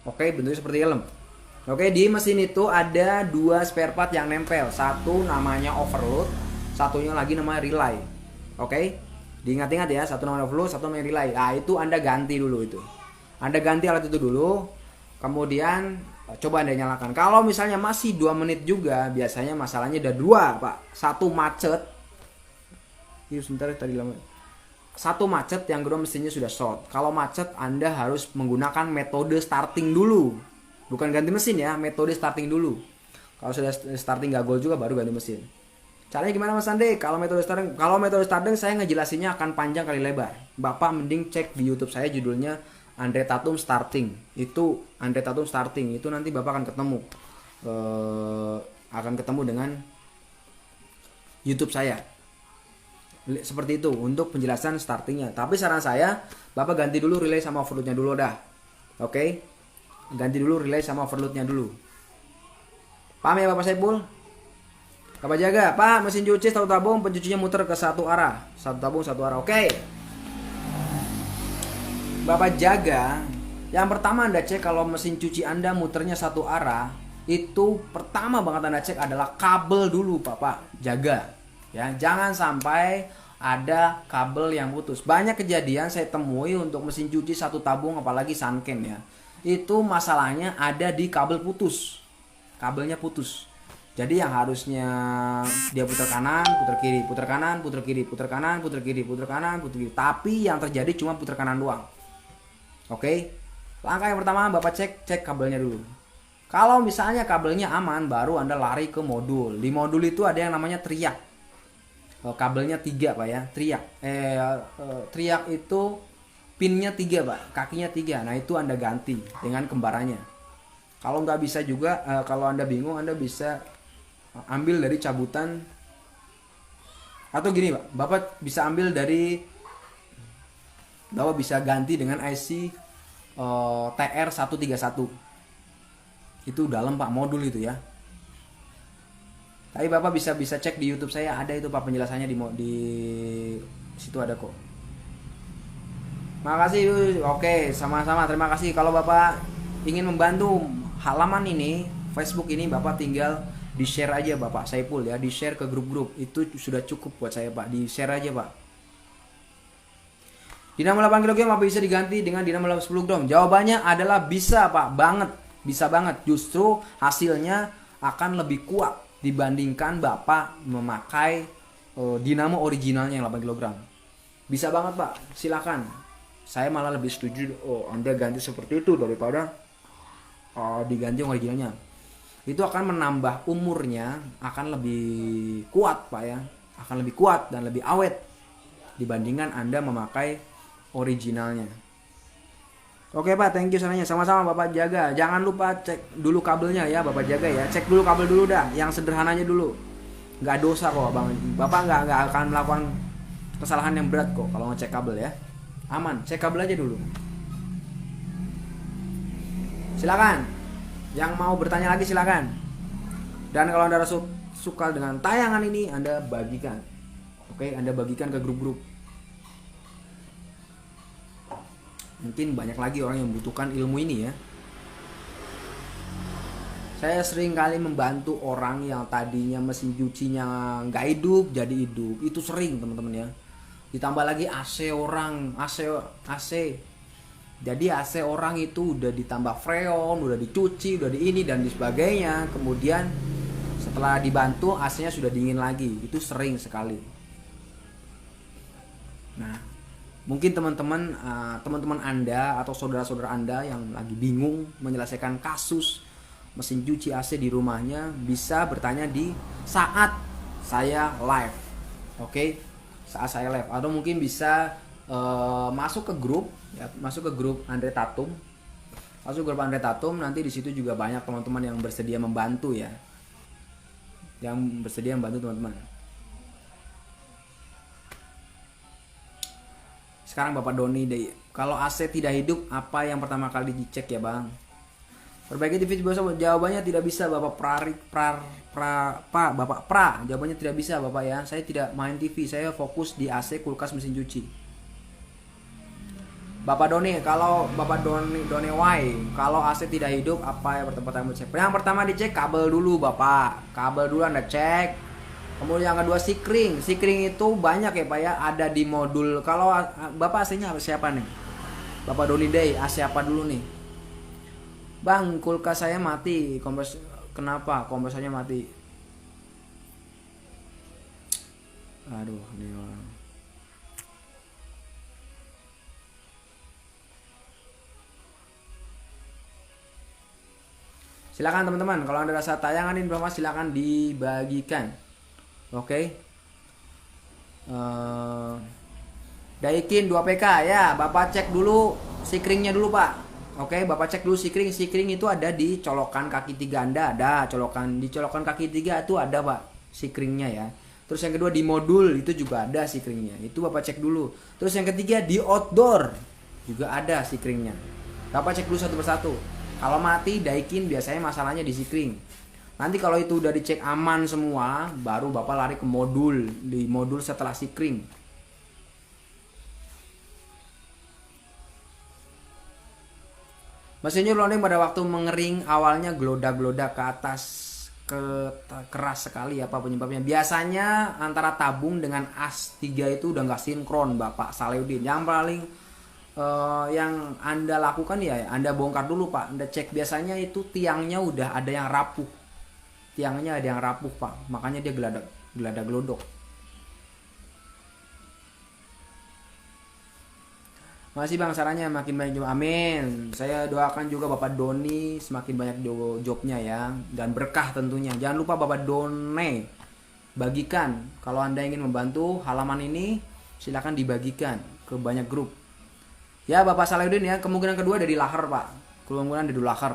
Oke, bentuknya seperti helm. Oke, di mesin itu ada dua spare part yang nempel. Satu namanya overload, satunya lagi namanya relay. Oke, diingat-ingat ya, satu namanya overload, satu namanya relay. Nah, itu Anda ganti dulu itu. Anda ganti alat itu dulu, kemudian coba Anda nyalakan. Kalau misalnya masih 2 menit juga, biasanya masalahnya ada dua, Pak. Satu macet. Ini sebentar tadi lama. Satu macet, yang kedua mesinnya sudah short. Kalau macet, Anda harus menggunakan metode starting dulu. Bukan ganti mesin ya, metode starting dulu. Kalau sudah starting gak gol juga baru ganti mesin. Caranya gimana Mas Ande? Kalau metode starting saya ngejelasinnya akan panjang kali lebar. Bapak mending cek di YouTube saya, judulnya Andre Tatum Starting. Itu Andre Tatum Starting itu nanti Bapak akan ketemu dengan YouTube saya. Seperti itu untuk penjelasan startingnya. Tapi saran saya, Bapak ganti dulu relay sama overloadnya dulu dah. Oke? Ganti dulu relay sama overloadnya dulu. Paham ya Bapak Saipul? Bapak jaga, Pak, mesin cuci satu tabung, pencucinya muter ke satu arah. Satu tabung, satu arah. Oke. Bapak jaga. Yang pertama Anda cek kalau mesin cuci Anda muternya satu arah, itu pertama banget Anda cek adalah kabel dulu, Bapak. Jaga. Ya, jangan sampai ada kabel yang putus. Banyak kejadian saya temui untuk mesin cuci satu tabung, apalagi Sunken ya. Itu masalahnya ada di kabel putus. Kabelnya putus. Jadi yang harusnya dia putar kanan, putar kiri, putar kanan, putar kiri, putar kanan, putar kiri, putar kanan, putar kiri. Tapi yang terjadi cuma putar kanan doang. Oke. Langkah yang pertama Bapak cek kabelnya dulu. Kalau misalnya kabelnya aman, baru Anda lari ke modul. Di modul itu ada yang namanya triak. Kabelnya 3 Pak ya, triak. Triak itu pinnya 3 Pak, kakinya 3. Nah itu Anda ganti dengan kembarannya. Kalau nggak bisa juga, kalau Anda bingung, Anda bisa ambil dari cabutan. Atau gini Pak, Bapak bisa ambil dari, Bapak bisa ganti dengan IC TR131. Itu dalam Pak, modul itu ya. Tapi Bapak bisa cek di YouTube saya, ada itu Pak penjelasannya di situ ada kok. Makasih. Oke, sama-sama. Terima kasih. Kalau Bapak ingin membantu halaman ini, Facebook ini, Bapak tinggal di-share aja Bapak Saipul ya, di-share ke grup-grup. Itu sudah cukup buat saya Pak. Di-share aja Pak. Dinamo 8 kg apa bisa diganti dengan dinamo 10 kg? Jawabannya adalah bisa Pak, banget. Bisa banget. Justru hasilnya akan lebih kuat dibandingkan Bapak memakai dinamo originalnya yang 8 kg. Bisa banget Pak, silakan. Saya malah lebih setuju Anda ganti seperti itu daripada diganti yang originalnya. Itu akan menambah umurnya, akan lebih kuat Pak ya. Akan lebih kuat dan lebih awet dibandingkan Anda memakai originalnya. Oke Pak, thank you sarannya. Sama-sama Bapak jaga. Jangan lupa cek dulu kabelnya ya, Bapak jaga ya. Cek dulu kabel dulu dah, yang sederhananya dulu. Nggak dosa kok Bang. Bapak nggak akan melakukan kesalahan yang berat kok kalau ngecek kabel ya. Aman, cek kabel aja dulu. Silakan. Yang mau bertanya lagi silakan. Dan kalau Anda suka dengan tayangan ini, Anda bagikan. Oke, Anda bagikan ke grup-grup. Mungkin banyak lagi orang yang membutuhkan ilmu ini ya. Saya sering kali membantu orang yang tadinya mesin cucinya nggak hidup jadi hidup. Itu sering teman-teman ya. Ditambah lagi AC orang, AC. Jadi AC orang itu udah ditambah freon, udah dicuci, udah di ini dan di sebagainya. Kemudian setelah dibantu AC-nya sudah dingin lagi. Itu sering sekali. Nah, mungkin teman-teman Anda atau saudara-saudara Anda yang lagi bingung menyelesaikan kasus mesin cuci AC di rumahnya bisa bertanya di saat saya live. Oke? Saat saya live, atau mungkin bisa masuk ke grup ya, masuk ke grup Andre Tatum. Masuk ke grup Andre Tatum, nanti di situ juga banyak teman-teman yang bersedia membantu ya. Yang bersedia membantu teman-teman. Sekarang Bapak Doni deh, kalau AC tidak hidup apa yang pertama kali dicek ya Bang? Perbaiki TV bosok. Jawabannya tidak bisa Bapak Bapak Pra. Jawabannya tidak bisa Bapak ya. Saya tidak main TV, saya fokus di AC, kulkas, mesin cuci. Bapak Doni, kalau Bapak Doni Wai, kalau AC tidak hidup apa yang pertama dicek? Yang pertama dicek kabel dulu Bapak. Kabel dulu Anda cek. Kemudian yang kedua sikring. Sikring itu banyak ya Pak ya, ada di modul. Kalau Bapak AC-nya siapa nih? Bapak Doni Day, AC apa dulu nih? Bang, kulkas saya mati. Kenapa? Kompresornya mati. Aduh, ini orang. Silakan teman-teman, kalau Anda rasa tayangan ini bermanfaat silakan dibagikan. Oke. Daikin 2PK ya, Bapak cek dulu sikringnya dulu Pak. Oke, Bapak cek dulu sikring. Sikring itu ada di colokan kaki 3 Anda, ada colokan di colokan kaki 3 itu ada Pak sikringnya ya. Terus yang kedua di modul itu juga ada sikringnya. Itu Bapak cek dulu. Terus yang ketiga di outdoor juga ada sikringnya. Bapak cek dulu satu persatu. Kalau mati Daikin biasanya masalahnya di sikring. Nanti kalau itu udah dicek aman semua, baru Bapak lari ke modul. Di modul setelah sikring. Mesinnya loading pada waktu mengering awalnya gelodak-gelodak ke atas, keras sekali apa penyebabnya. Biasanya antara tabung dengan as 3 itu udah nggak sinkron Bapak Salehudin. Yang paling yang Anda lakukan ya Anda bongkar dulu Pak. Anda cek, biasanya itu tiangnya udah ada yang rapuh. Tiangnya ada yang rapuh Pak, makanya dia geladak gelodok. Masih Bang, sarannya makin banyak job. Amin. Saya doakan juga Bapak Doni semakin banyak jobnya ya, dan berkah tentunya. Jangan lupa Bapak Doni bagikan. Kalau Anda ingin membantu halaman ini, silakan dibagikan ke banyak grup. Ya Bapak Salehudin ya, kemungkinan kedua ada di lahar Pak. Kemungkinan ada di lahar.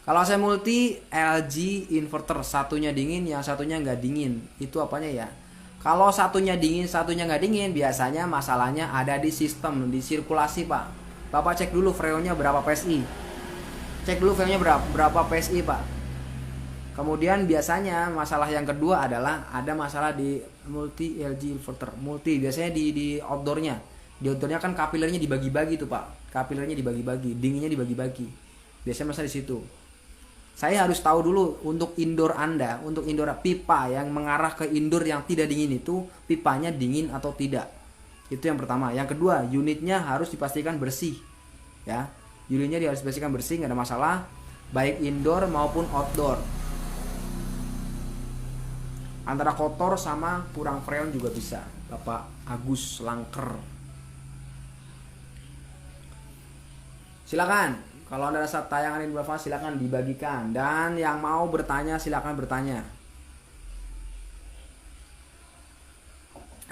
Kalau saya multi LG inverter, satunya dingin, yang satunya nggak dingin. Itu apanya ya? Kalau satunya dingin, satunya nggak dingin, biasanya masalahnya ada di sistem, di sirkulasi Pak. Bapak cek dulu freonnya berapa PSI. Cek dulu freonnya berapa PSI Pak. Kemudian biasanya masalah yang kedua adalah ada masalah di multi LG inverter. Multi biasanya di outdoornya. Di outdoornya kan kapilernya dibagi-bagi tuh Pak. Kapilernya dibagi-bagi, dinginnya dibagi-bagi. Biasanya masalah di situ. Saya harus tahu dulu untuk indoor Anda, untuk indoor pipa yang mengarah ke indoor yang tidak dingin itu, pipanya dingin atau tidak. Itu yang pertama. Yang kedua, unitnya harus dipastikan bersih. Ya. Unitnya harus dipastikan bersih, nggak ada masalah, baik indoor maupun outdoor. Antara kotor sama kurang freon juga bisa. Bapak Agus Langker. Silakan. Kalau Anda rasa tayangan ini bermanfaat silakan dibagikan. Dan yang mau bertanya silakan bertanya.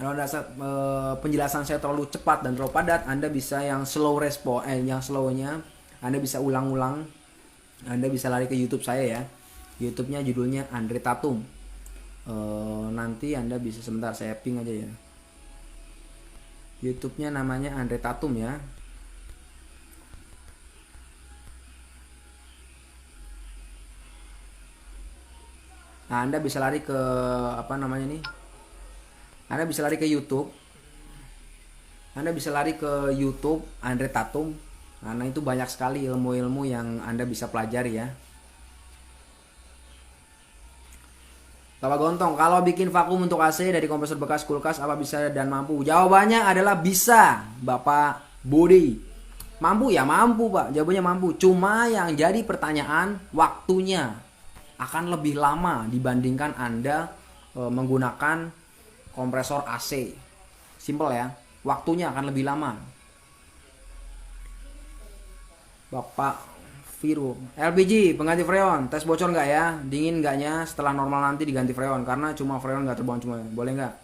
Kalau Anda rasa penjelasan saya terlalu cepat dan terlalu padat, Anda bisa yang slow respon, yang slownya Anda bisa ulang-ulang. Anda bisa lari ke YouTube saya ya. YouTube-nya judulnya Andre Tatum. Nanti Anda bisa, sebentar saya ping aja ya. YouTube-nya namanya Andre Tatum ya. Nah, Anda bisa lari ke apa namanya nih? Anda bisa lari ke YouTube. Anda bisa lari ke YouTube Andre Tatum. Karena itu banyak sekali ilmu-ilmu yang Anda bisa pelajari ya. Bapak Gontong, kalau bikin vakum untuk AC dari kompresor bekas kulkas apa bisa dan mampu? Jawabannya adalah bisa, Bapak Budi. Mampu ya mampu Pak, jawabannya mampu. Cuma yang jadi pertanyaan waktunya akan lebih lama dibandingkan Anda menggunakan kompresor AC. Simple ya, waktunya akan lebih lama. Bapak Viru, LPG pengganti freon, tes bocor nggak ya? Dingin nggaknya setelah normal nanti diganti freon karena cuma freon nggak terbuang cuma, boleh nggak?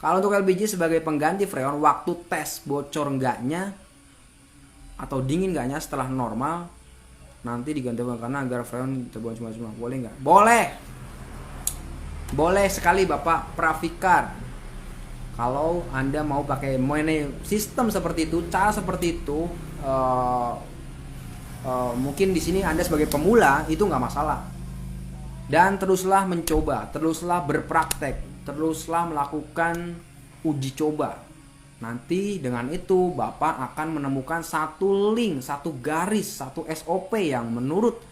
Kalau untuk LPG sebagai pengganti freon, waktu tes bocor nggaknya atau dingin nggaknya setelah normal nanti diganti freon karena agar freon terbuang cuma, boleh nggak? Boleh, boleh sekali Bapak Prafikar. Kalau Anda mau pakai sistem seperti itu, cara seperti itu. Mungkin di sini Anda sebagai pemula itu nggak masalah, dan teruslah mencoba, teruslah berpraktek, teruslah melakukan uji coba. Nanti dengan itu Bapak akan menemukan satu link, satu garis, satu SOP yang menurut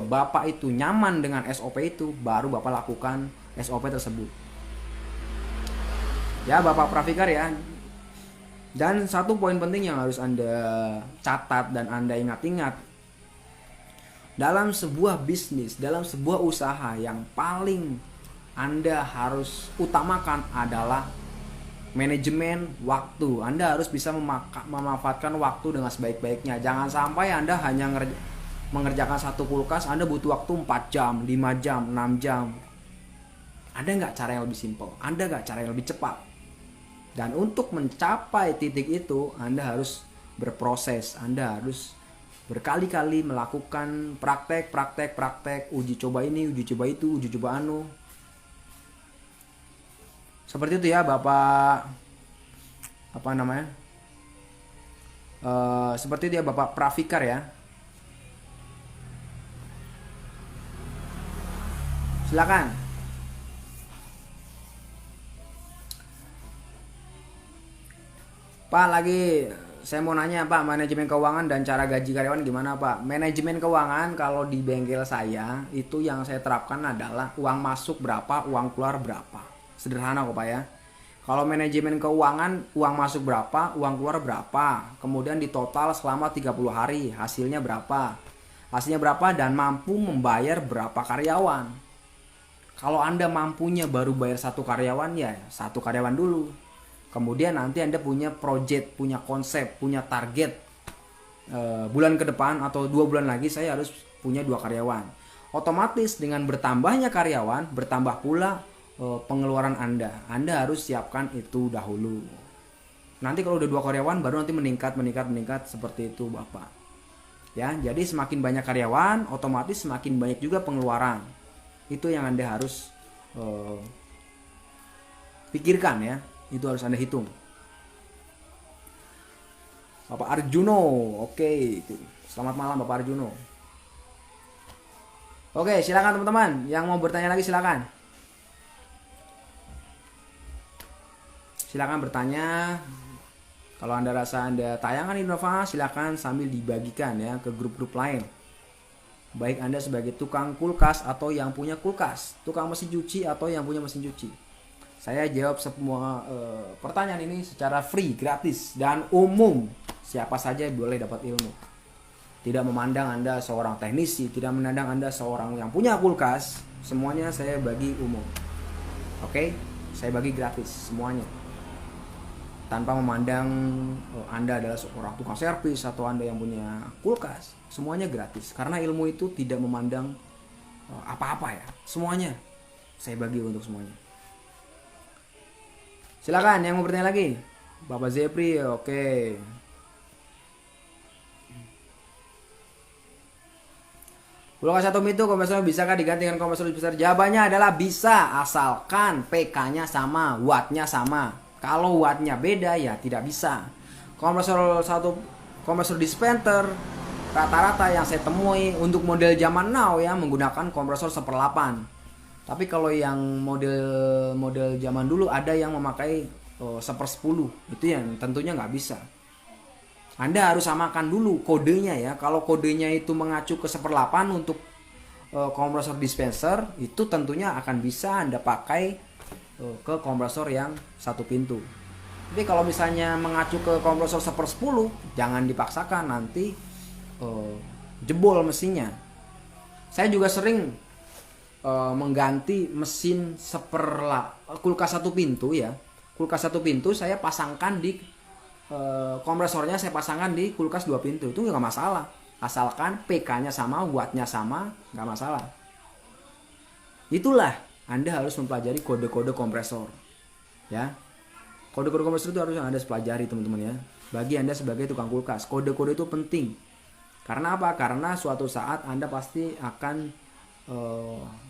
Bapak itu nyaman dengan SOP itu, baru Bapak lakukan SOP tersebut. Ya Bapak Prafikar ya. Dan satu poin penting yang harus Anda catat dan Anda ingat-ingat, dalam sebuah bisnis, dalam sebuah usaha, yang paling Anda harus utamakan adalah manajemen waktu. Anda harus bisa memanfaatkan waktu dengan sebaik-baiknya. Jangan sampai Anda hanya mengerjakan satu kulkas, Anda butuh waktu 4 jam, 5 jam, 6 jam. Ada nggak cara yang lebih simpel? Ada nggak cara yang lebih cepat? Dan untuk mencapai titik itu, Anda harus berproses. Anda harus berkali-kali melakukan praktek, uji coba ini, uji coba itu, uji coba anu. Seperti itu ya Bapak, apa namanya? Seperti itu ya Bapak Prafikar ya. Silakan. Pak, lagi saya mau nanya Pak, manajemen keuangan dan cara gaji karyawan gimana Pak? Manajemen keuangan kalau di bengkel saya itu yang saya terapkan adalah uang masuk berapa, uang keluar berapa. Sederhana kok Pak ya. Kalau manajemen keuangan, uang masuk berapa, uang keluar berapa. Kemudian ditotal selama 30 hari, hasilnya berapa. Hasilnya berapa dan mampu membayar berapa karyawan. Kalau Anda mampunya baru bayar satu karyawan, ya satu karyawan dulu. Kemudian nanti Anda punya project, punya konsep, punya target. Bulan ke depan atau 2 bulan lagi saya harus punya 2 karyawan. Otomatis dengan bertambahnya karyawan, bertambah pula pengeluaran Anda. Anda harus siapkan itu dahulu. Nanti kalau udah 2 karyawan baru nanti meningkat seperti itu Bapak. Ya, jadi semakin banyak karyawan, otomatis semakin banyak juga pengeluaran. Itu yang Anda harus pikirkan ya. Itu harus Anda hitung. Bapak Arjuno, oke. Selamat malam Bapak Arjuno. Oke, silakan teman-teman. Yang mau bertanya lagi silakan. Silakan bertanya. Kalau Anda rasa Anda tayangan Innova, silakan sambil dibagikan ya ke grup-grup lain. Baik Anda sebagai tukang kulkas atau yang punya kulkas, tukang mesin cuci atau yang punya mesin cuci. Saya jawab semua pertanyaan ini secara free, gratis, dan umum. Siapa saja boleh dapat ilmu. Tidak memandang Anda seorang teknisi, tidak memandang Anda seorang yang punya kulkas. Semuanya saya bagi umum. Oke? Saya bagi gratis semuanya. Tanpa memandang Anda adalah seorang tukang servis atau Anda yang punya kulkas. Semuanya gratis. Karena ilmu itu tidak memandang apa-apa ya. Semuanya saya bagi untuk semuanya. Silakan yang mau bertanya lagi. Bapak Zepri, oke. Kulkas 1 pintu kompresor bisakah diganti dengan kompresor besar? Jawabannya adalah bisa, asalkan PK-nya sama, wattnya sama. Kalau wattnya beda ya tidak bisa. Kompresor dispenser rata-rata yang saya temui untuk model zaman now ya menggunakan kompresor 1/8. Tapi kalau yang model zaman dulu ada yang memakai 1/10, itu yang tentunya nggak bisa. Anda harus samakan dulu kodenya ya. Kalau kodenya itu mengacu ke 1/8 untuk kompresor dispenser, itu tentunya akan bisa Anda pakai ke kompresor yang 1 pintu. Tapi kalau misalnya mengacu ke kompresor 1/10, jangan dipaksakan, nanti jebol mesinnya. Saya juga sering mengganti mesin kulkas 1 pintu ya. Kulkas 1 pintu saya pasangkan di kompresornya saya pasangkan di kulkas 2 pintu. Itu nggak masalah. Asalkan PK-nya sama, wattnya sama, nggak masalah. Itulah Anda harus mempelajari kode-kode kompresor. Ya. Kode-kode kompresor itu harus Anda pelajari teman-teman ya. Bagi Anda sebagai tukang kulkas, kode-kode itu penting. Karena apa? Karena suatu saat Anda pasti akan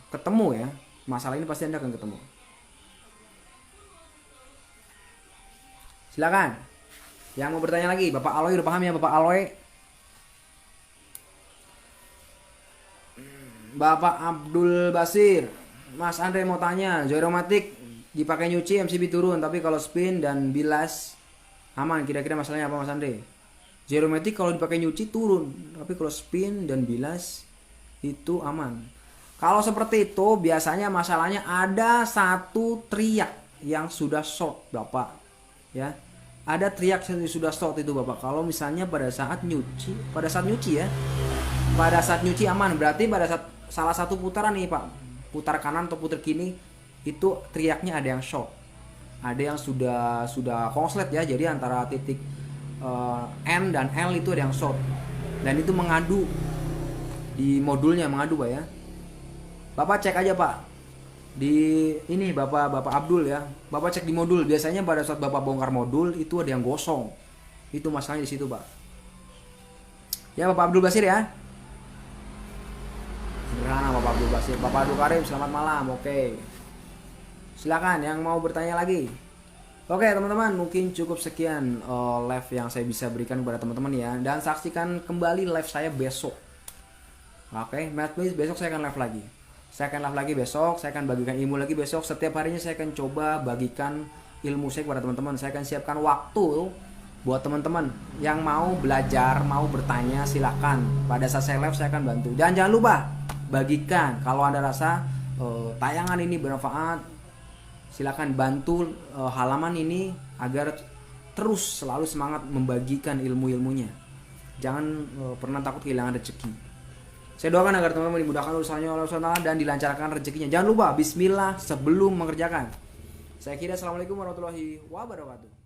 ketemu ya. Masalah ini pasti Anda akan ketemu. Silakan. Yang mau bertanya lagi, Bapak Aloy udah paham ya Bapak Aloy? Bapak Abdul Basir, Mas Andre mau tanya, Joyromatic dipakai nyuci MCB turun, tapi kalau spin dan bilas aman. Kira-kira masalahnya apa Mas Andre? Zeromatic kalau dipakai nyuci turun, tapi kalau spin dan bilas itu aman. Kalau seperti itu biasanya masalahnya ada satu triak yang sudah short Bapak, ya. Ada triak yang sudah short itu Bapak. Kalau misalnya pada saat nyuci ya, pada saat nyuci aman, berarti pada saat salah satu putaran nih Pak, putar kanan atau putar kiri, itu triaknya ada yang short, ada yang sudah konslet ya, jadi antara titik N dan L itu ada yang short, dan itu mengadu di modulnya, mengadu Pak ya. Bapak cek aja Pak di ini, Bapak Abdul ya, Bapak cek di modul. Biasanya pada saat Bapak bongkar modul itu ada yang gosong, itu masalahnya di situ Pak ya. Bapak Abdul Basir ya, sederhana Bapak Abdul Basir. Bapak Abdul Karim, selamat malam. Oke, silakan yang mau bertanya lagi. Oke teman-teman, mungkin cukup sekian live yang saya bisa berikan kepada teman-teman ya, dan saksikan kembali live saya besok. Oke, please, besok saya akan live lagi. Saya akan live lagi besok, saya akan bagikan ilmu lagi besok. Setiap harinya saya akan coba bagikan ilmu saya kepada teman-teman. Saya akan siapkan waktu buat teman-teman yang mau belajar, mau bertanya, silakan. Pada saat saya live saya akan bantu. Dan jangan lupa bagikan kalau Anda rasa tayangan ini bermanfaat. Silakan bantu halaman ini agar terus selalu semangat membagikan ilmu-ilmunya. Jangan pernah takut kehilangan rezeki. Saya doakan agar teman-teman dimudahkan urusannya oleh Allah dan dilancarkan rezekinya. Jangan lupa bismillah sebelum mengerjakan. Saya kira assalamualaikum warahmatullahi wabarakatuh.